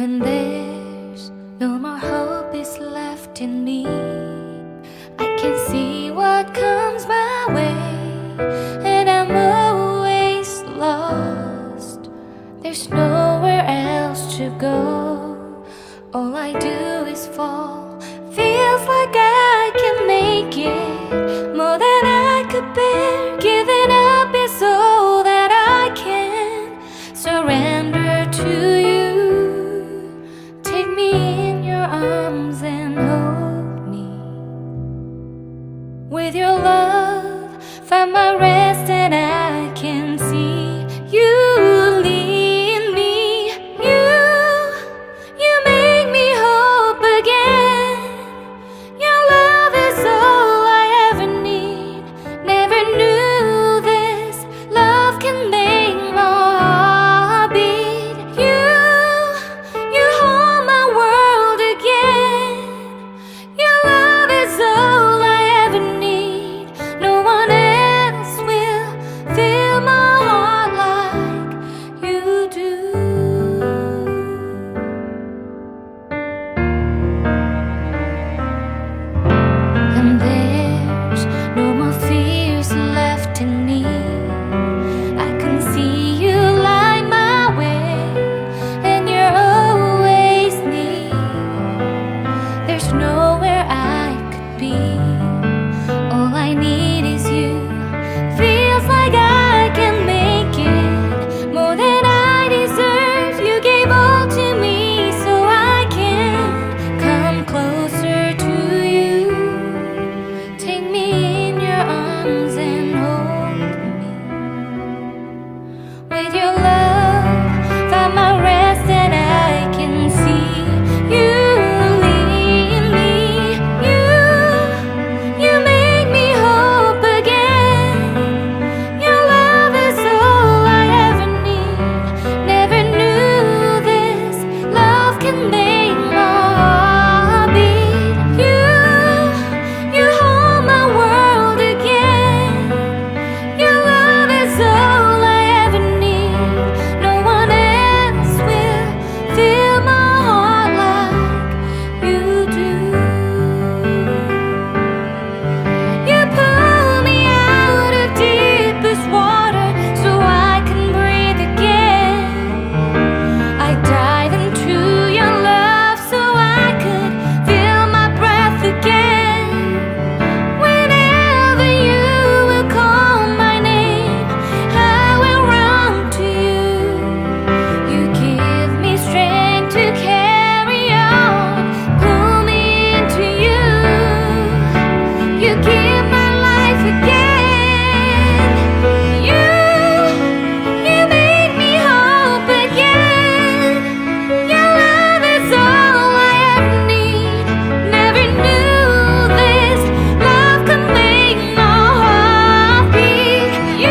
When there's no more hope is left in me, I can see what comes my way, and I'm always lost. There's nowhere else to go. All I do is fall. Feels like I can make it more than I could bear. Giving up is all that I can surrender to you. Take me in your arms and hold me. With your love, find my rest, and I can see you lead me. You make me hope again. Your love is all I ever need. Never knew this love can make my heart beat. You hold my world again. Your love is all I ever need. No one else will fill my heart like you do. And there's no more fears left in me. I can see you light my way, and you're always near. There's nowhere I could be. All I need is you. Feels like I can make it more than I deserve. You gave all to me so I can come closer to you. Take me in your arms and hold me. With your love, find my rest, and I can see you lead me. You make me hope again. Your love is all I ever need. Never knew this love can make my heart beat. You hold my world again. Your love is all I ever need. No one else will fill my heart like you do. You pull me out of deepest water so I can breathe again. I dive into your love so I could feel my breath again. Whenever you will call my name, I will run to you. You give me strength to carry on. Pull me into you. You give